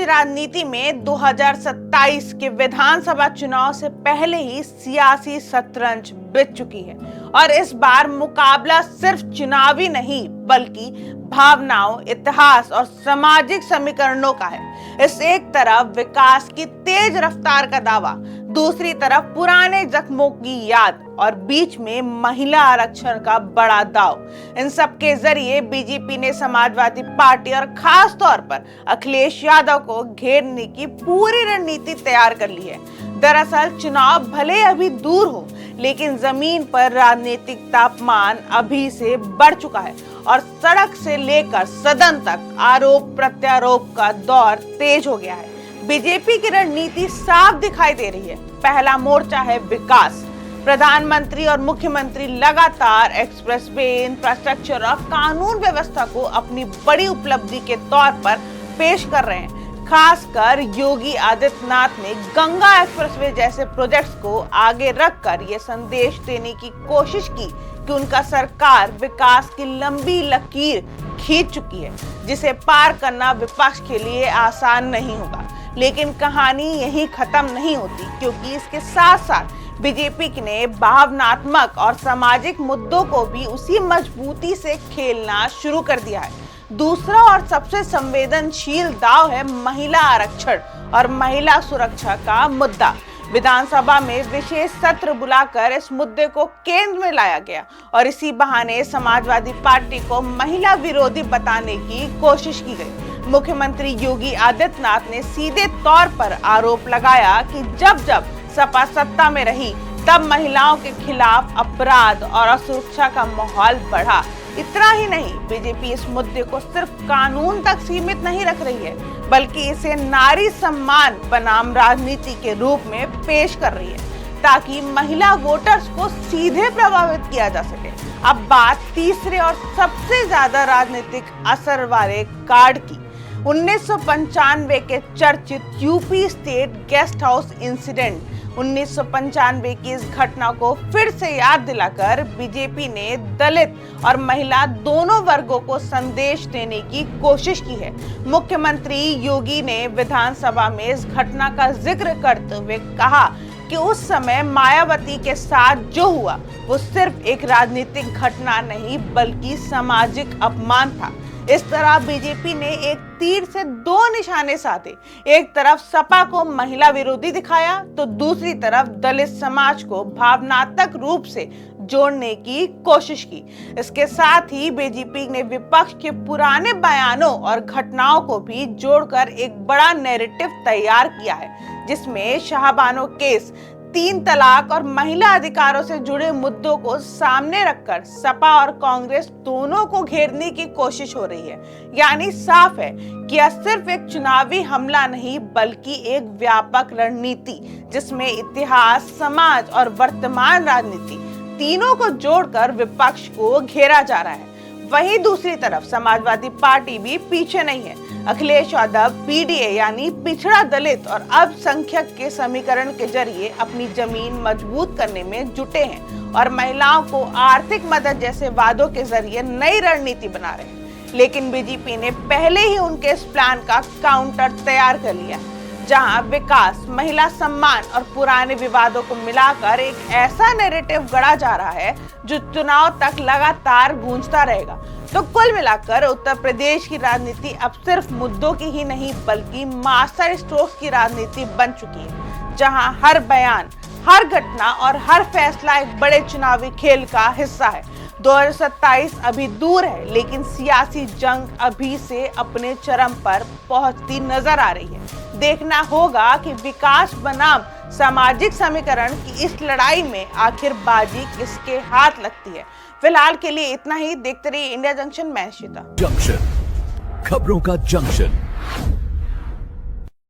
राजनीति में 2027 के विधानसभा चुनाव से पहले ही सियासी शतरंज बिछ चुकी है और इस बार मुकाबला सिर्फ चुनावी नहीं बल्कि भावनाओं, इतिहास और सामाजिक समीकरणों का है। इस एक तरफ विकास की तेज रफ्तार का दावा, दूसरी तरफ पुराने जख्मों की याद और बीच में महिला आरक्षण का बड़ा दाव। इन सब के जरिए बीजेपी ने समाजवादी पार्टी और खास तौर पर अखिलेश यादव को घेरने की पूरी रणनीति तैयार कर ली है। दरअसल चुनाव भले अभी दूर हो, लेकिन जमीन पर राजनीतिक तापमान अभी से बढ़ चुका है और सड़क से लेकर सदन तक आरोप प्रत्यारोप का दौर तेज हो गया है। बीजेपी की रणनीति साफ दिखाई दे रही है। पहला मोर्चा है विकास। प्रधानमंत्री और मुख्यमंत्री लगातार एक्सप्रेसवे, इंफ्रास्ट्रक्चर और कानून व्यवस्था को अपनी बड़ी उपलब्धि के तौर पर पेश कर रहे हैं। खासकर योगी आदित्यनाथ ने गंगा एक्सप्रेसवे जैसे प्रोजेक्ट्स को आगे रखकर ये संदेश देने की कोशिश की कि उनका सरकार विकास की लंबी लकीर खींच चुकी है, जिसे पार करना विपक्ष के लिए आसान नहीं होगा। लेकिन कहानी यहीं खत्म नहीं होती, क्योंकि इसके साथ साथ बीजेपी ने भावनात्मक और सामाजिक मुद्दों को भी उसी मजबूती से खेलना शुरू कर दिया है। दूसरा और सबसे संवेदनशील दाव है महिला आरक्षण और महिला सुरक्षा का मुद्दा। विधानसभा में विशेष सत्र बुलाकर इस मुद्दे को केंद्र में लाया गया और इसी बहाने समाजवादी पार्टी को महिला विरोधी बताने की कोशिश की गई। मुख्यमंत्री योगी आदित्यनाथ ने सीधे तौर पर आरोप लगाया कि जब जब सपा सत्ता में रही तब महिलाओं के खिलाफ अपराध और असुरक्षा का माहौल बढ़ा। इतना ही नहीं, बीजेपी इस मुद्दे को सिर्फ कानून तक सीमित नहीं रख रही है, बल्कि इसे नारी सम्मान बनाम राजनीति के रूप में पेश कर रही है, ताकि महिला वोटर्स को सीधे प्रभावित किया जा सके। अब बात तीसरे और सबसे ज्यादा राजनीतिक असर वाले कार्ड की। 1995 के चर्चित UP state guest house incident. 1995 की इस घटना को फिर से याद दिलाकर बीजेपी ने दलित और महिला दोनों वर्गों को संदेश देने की कोशिश की है। मुख्यमंत्री योगी ने विधानसभा में इस घटना का जिक्र करते हुए कहा कि उस समय मायावती के साथ जो हुआ वो सिर्फ एक राजनीतिक घटना नहीं बल्कि सामाजिक अपमान था। इस तरह बीजेपी ने एक तीर से दो निशाने साधे। एक तरफ सपा को महिला विरोधी दिखाया तो दूसरी तरफ दलित समाज को भावनात्मक रूप से जोड़ने की कोशिश की। इसके साथ ही बीजेपी ने विपक्ष के पुराने बयानों और घटनाओं को भी जोड़कर एक बड़ा नैरेटिव तैयार किया है, जिसमें शाहबानो केस, 3 तलाक और महिला अधिकारों से जुड़े मुद्दों को सामने रखकर सपा और कांग्रेस दोनों को घेरने की कोशिश हो रही है। यानी साफ है कि यह सिर्फ एक चुनावी हमला नहीं बल्कि एक व्यापक रणनीति, जिसमें इतिहास, समाज और वर्तमान राजनीति तीनों को जोड़कर विपक्ष को घेरा जा रहा है। वहीं दूसरी तरफ समाजवादी पार्टी भी पीछे नहीं है। अखिलेश यादव पीडीए यानी पिछड़ा दलित और अल्पसंख्यक के समीकरण के जरिए अपनी जमीन मजबूत करने में जुटे हैं और महिलाओं को आर्थिक मदद जैसे वादों के जरिए नई रणनीति बना रहे हैं। लेकिन बीजेपी ने पहले ही उनके इस प्लान का काउंटर तैयार कर लिया, जहां विकास, महिला सम्मान और पुराने विवादों को मिलाकर एक ऐसा नैरेटिव गढ़ा जा रहा है जो चुनाव तक लगातार गूंजता रहेगा। तो कुल मिलाकर उत्तर प्रदेश की राजनीति अब सिर्फ मुद्दों की ही नहीं बल्कि मास्टर स्ट्रोक्स की राजनीति बन चुकी है, जहां हर बयान, हर घटना और हर फैसला एक बड़े चुनावी खेल का हिस्सा है। 2027 अभी दूर है, लेकिन सियासी जंग अभी से अपने चरम पर पहुंचती नजर आ रही है। देखना होगा कि विकास बनाम सामाजिक समीकरण की इस लड़ाई में आखिर बाजी किसके हाथ लगती है। फिलहाल के लिए इतना ही। देखते रहिए इंडिया जंक्शन। मैं श्वेता। जंक्शन, खबरों का जंक्शन।